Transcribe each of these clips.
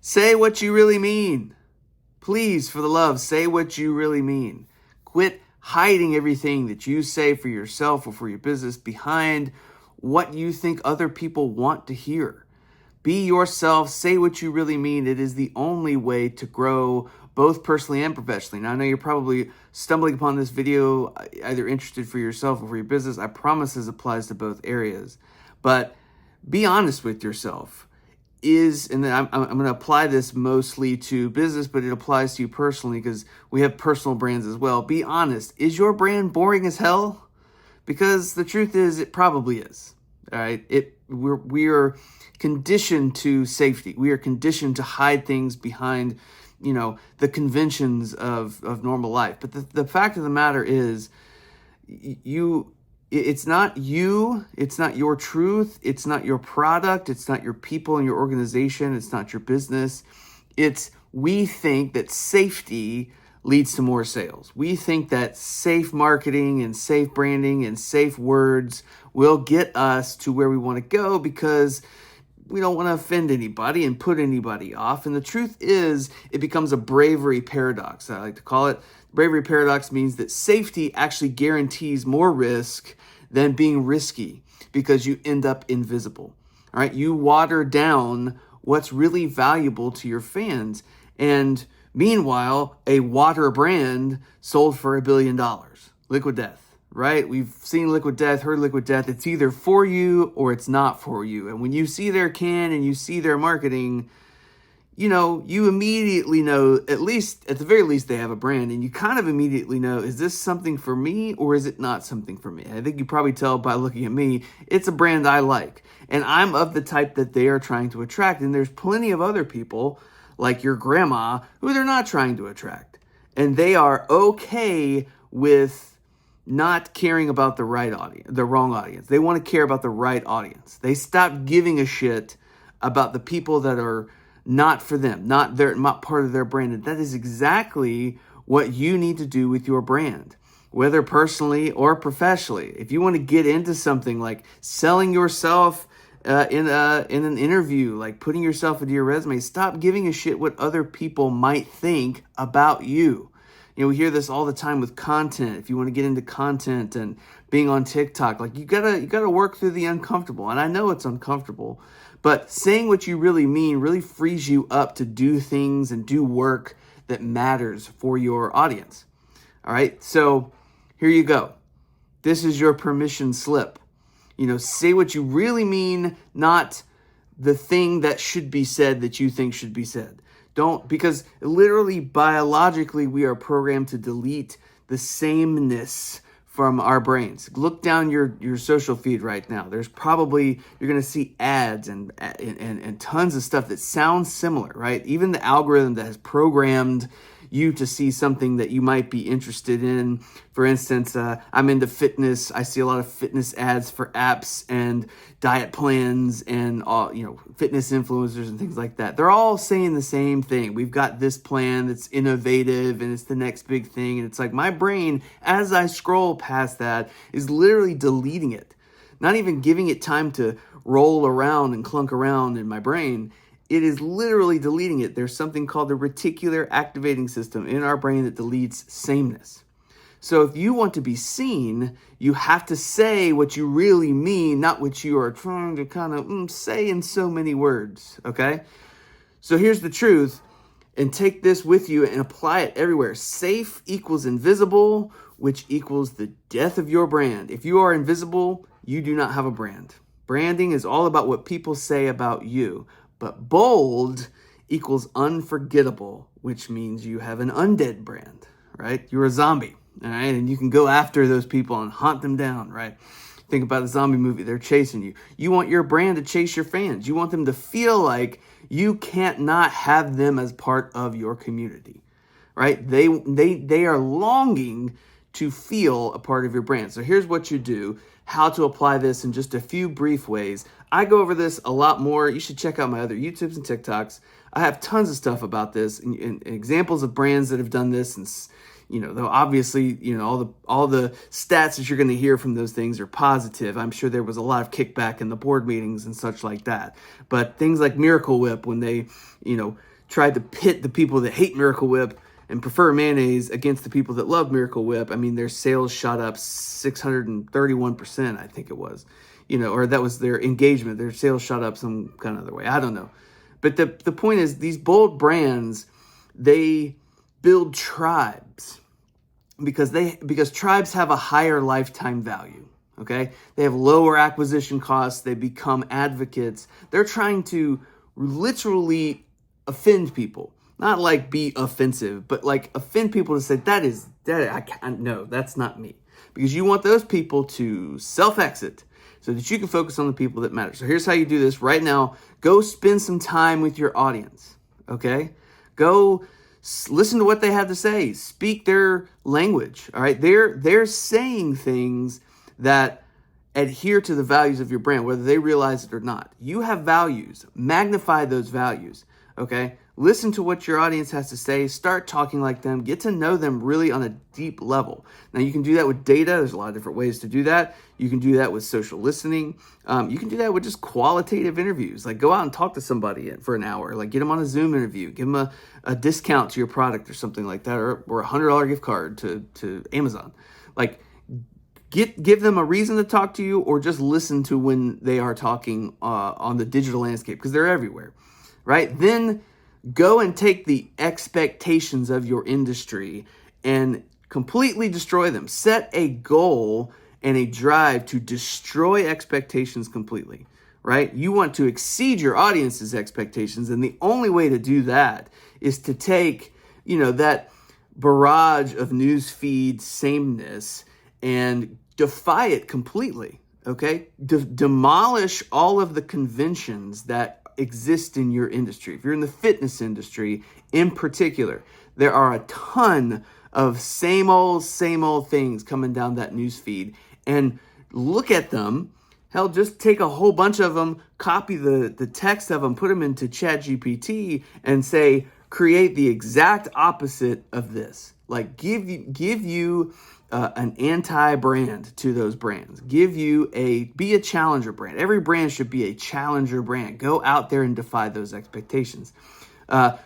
Say what you really mean. Please, for the love, say what you really mean. Quit hiding everything that you say for yourself or for your business behind what you think other people want to hear. Be yourself, say what you really mean. It is the only way to grow both personally and professionally. Now, I know you're probably stumbling upon this video either interested for yourself or for your business. I promise this applies to both areas. But be honest with yourself. And then I'm going to apply this mostly to business, but it applies to you personally because we have personal brands as well. Be honest. Is your brand boring as hell? Because the truth is, it probably is. All right. We are conditioned to safety. We are conditioned to hide things behind, the conventions of normal life. But the fact of the matter is, it's not you, it's not your truth, it's not your product, it's not your people and your organization, it's not your business. We think that safety leads to more sales. We think that safe marketing and safe branding and safe words will get us to where we want to go because we don't want to offend anybody and put anybody off. And the truth is, it becomes a bravery paradox. I like to call it. Bravery paradox means that safety actually guarantees more risk than being risky because you end up invisible. All right, you water down what's really valuable to your fans. And meanwhile, a water brand sold for $1 billion. Liquid Death. Right? We've seen Liquid Death, heard Liquid Death. It's either for you or it's not for you. And when you see their can and you see their marketing, you immediately know, at the very least, they have a brand. And you kind of immediately know, is this something for me or is it not something for me? I think you probably tell by looking at me, it's a brand I like. And I'm of the type that they are trying to attract. And there's plenty of other people, like your grandma, who they're not trying to attract. And they are okay with not caring about the wrong audience. They want to care about the right audience. They stop giving a shit about the people that are not for them, not part of their brand. And that is exactly what you need to do with your brand, whether personally or professionally. If you want to get into something like selling yourself in an interview, like putting yourself into your resume, stop giving a shit what other people might think about you. We hear this all the time with content. If you want to get into content and being on TikTok, like you gotta work through the uncomfortable. And I know it's uncomfortable, but saying what you really mean really frees you up to do things and do work that matters for your audience. All right. So here you go. This is your permission slip. Say what you really mean, not the thing that should be said that you think should be said. Because literally biologically we are programmed to delete the sameness from our brains. Look down your social feed right now. You're going to see ads and tons of stuff that sounds similar, right? Even the algorithm that has programmed you to see something that you might be interested in. For instance, I'm into fitness. I see a lot of fitness ads for apps and diet plans and fitness influencers and things like that. They're all saying the same thing. We've got this plan that's innovative and it's the next big thing. And it's like my brain, as I scroll past that, is literally deleting it. Not even giving it time to roll around and clunk around in my brain. It is literally deleting it. There's something called the reticular activating system in our brain that deletes sameness. So if you want to be seen, you have to say what you really mean, not what you are trying to kind of say in so many words, okay? So here's the truth, and take this with you and apply it everywhere. Safe equals invisible, which equals the death of your brand. If you are invisible, you do not have a brand. Branding is all about what people say about you. But bold equals unforgettable, which means you have an undead brand, right? You're a zombie, all right? And you can go after those people and hunt them down, right? Think about a zombie movie. They're chasing you. You want your brand to chase your fans. You want them to feel like you can't not have them as part of your community, right? They are longing to feel a part of your brand. So here's what you do, how to apply this in just a few brief ways. I go over this a lot more. You should check out my other YouTubes and TikToks. I have tons of stuff about this and examples of brands that have done this and Though obviously, all the stats that you're going to hear from those things are positive. I'm sure there was a lot of kickback in the board meetings and such like that. But things like Miracle Whip, when they, tried to pit the people that hate Miracle Whip and prefer mayonnaise against the people that love Miracle Whip, I mean, their sales shot up 631%, I think it was, or that was their engagement. Their sales shot up some kind of other way. I don't know. But the point is, these bold brands, they build tribes because tribes have a higher lifetime value. Okay. They have lower acquisition costs. They become advocates. They're trying to literally offend people. Not like be offensive, but like offend people to say no, that's not me. Because you want those people to self-exit so that you can focus on the people that matter. So here's how you do this right now. Go spend some time with your audience, okay? Go listen to what they have to say. Speak their language, all right? They're saying things that adhere to the values of your brand, whether they realize it or not. You have values. Magnify those values, okay? Listen to what your audience has to say. Start talking like them. Get to know them really on a deep level. Now, you can do that with data. There's a lot of different ways to do that. You can do that with social listening. You can do that with just qualitative interviews. Like go out and talk to somebody for an hour. Like get them on a Zoom interview. Give them a discount to your product or something like that, or a $100 gift card to Amazon. Like give them a reason to talk to you, or just listen to when they are talking on the digital landscape, because they're everywhere, right? Then go and take the expectations of your industry and completely destroy them. Set a goal and a drive to destroy expectations completely, right? You want to exceed your audience's expectations, and the only way to do that is to take, that barrage of newsfeed sameness and defy it completely, okay? Demolish all of the conventions that exist in your industry. If you're in the fitness industry in particular, there are a ton of same old things coming down that news feed, and look at them. Hell, just take a whole bunch of them, copy the text of them, put them into ChatGPT and say, create the exact opposite of this. Like give you an anti-brand to those brands. Be a challenger brand. Every brand should be a challenger brand. Go out there and defy those expectations.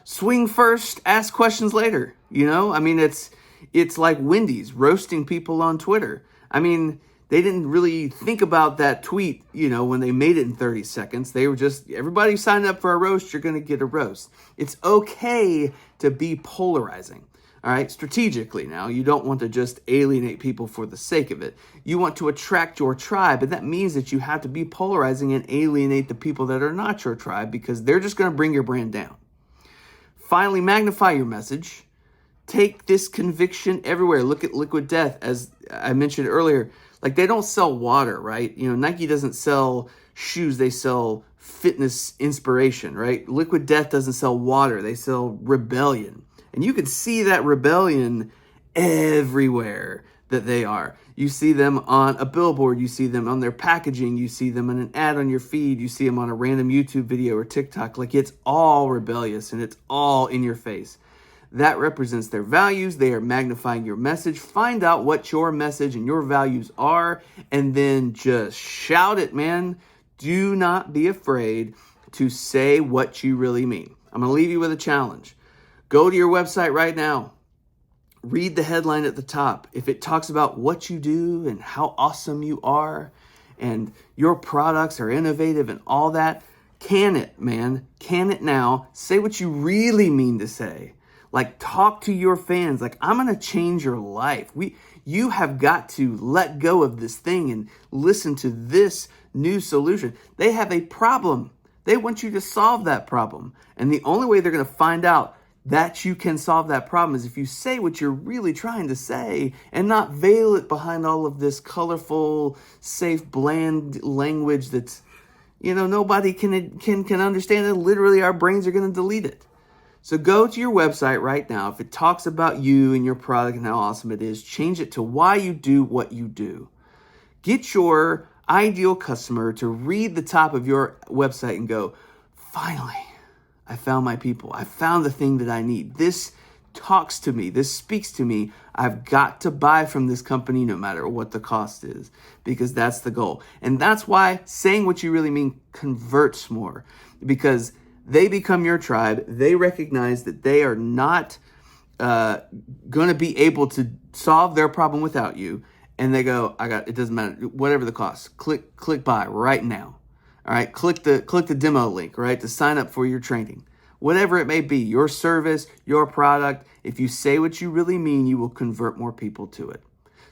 Swing first, ask questions later. I mean, it's like Wendy's roasting people on Twitter. I mean, they didn't really think about that tweet, when they made it in 30 seconds. They were just, everybody signed up for a roast, you're going to get a roast. It's okay to be polarizing. All right, strategically now, you don't want to just alienate people for the sake of it. You want to attract your tribe, and that means that you have to be polarizing and alienate the people that are not your tribe, because they're just going to bring your brand down. Finally, magnify your message. Take this conviction everywhere. Look at Liquid Death, as I mentioned earlier. Like, they don't sell water, right? Nike doesn't sell shoes. They sell fitness inspiration, right? Liquid Death doesn't sell water. They sell rebellion. And you can see that rebellion everywhere that they are. You see them on a billboard. You see them on their packaging. You see them in an ad on your feed. You see them on a random YouTube video or TikTok. Like, it's all rebellious and it's all in your face. That represents their values. They are magnifying your message. Find out what your message and your values are, and then just shout it, man. Do not be afraid to say what you really mean. I'm going to leave you with a challenge. Go to your website right now. Read the headline at the top. If it talks about what you do and how awesome you are and your products are innovative and all that, can it, man. Can it now. Say what you really mean to say. Like, talk to your fans. Like, I'm going to change your life. You have got to let go of this thing and listen to this new solution. They have a problem. They want you to solve that problem. And the only way they're going to find out that you can solve that problem is if you say what you're really trying to say and not veil it behind all of this colorful, safe, bland language that's, nobody can understand it. Literally, our brains are going to delete it. So go to your website right now. If it talks about you and your product and how awesome it is, change it to why you do what you do. Get your ideal customer to read the top of your website and go, finally, I found my people. I found the thing that I need. This talks to me. This speaks to me. I've got to buy from this company no matter what the cost is, because that's the goal. And that's why saying what you really mean converts more, because they become your tribe. They recognize that they are not going to be able to solve their problem without you. And they go, it doesn't matter, whatever the cost, click buy right now. All right, click the demo link, right, to sign up for your training. Whatever it may be, your service, your product, if you say what you really mean, you will convert more people to it.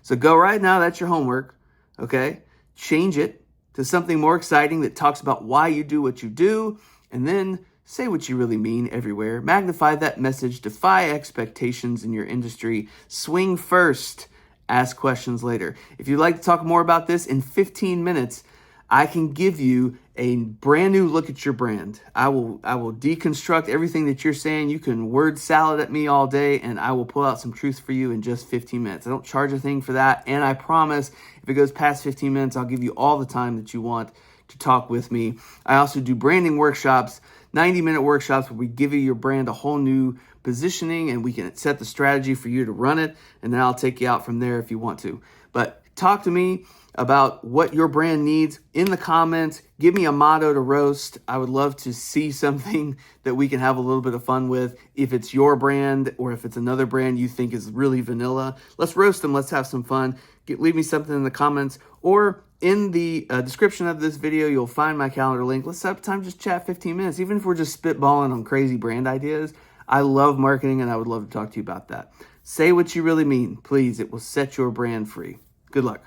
So go right now, that's your homework, okay? Change it to something more exciting that talks about why you do what you do, and then say what you really mean everywhere. Magnify that message, defy expectations in your industry, swing first, ask questions later. If you'd like to talk more about this, in 15 minutes, I can give you a brand new look at your brand. I will deconstruct everything that you're saying. You can word salad at me all day, and I will pull out some truth for you in just 15 minutes. I don't charge a thing for that, and I promise if it goes past 15 minutes, I'll give you all the time that you want to talk with me. I also do branding workshops, 90-minute workshops where we give you your brand a whole new positioning, and we can set the strategy for you to run it, and then I'll take you out from there if you want to. But talk to me about what your brand needs in the comments. Give me a motto to roast. I would love to see something that we can have a little bit of fun with. If it's your brand or if it's another brand you think is really vanilla, let's roast them. Let's have some fun. Leave me something in the comments, or in the description of this video, you'll find my calendar link. Let's set up time, just chat 15 minutes, even if we're just spitballing on crazy brand ideas. I love marketing, and I would love to talk to you about that. Say what you really mean, please. It will set your brand free. Good luck.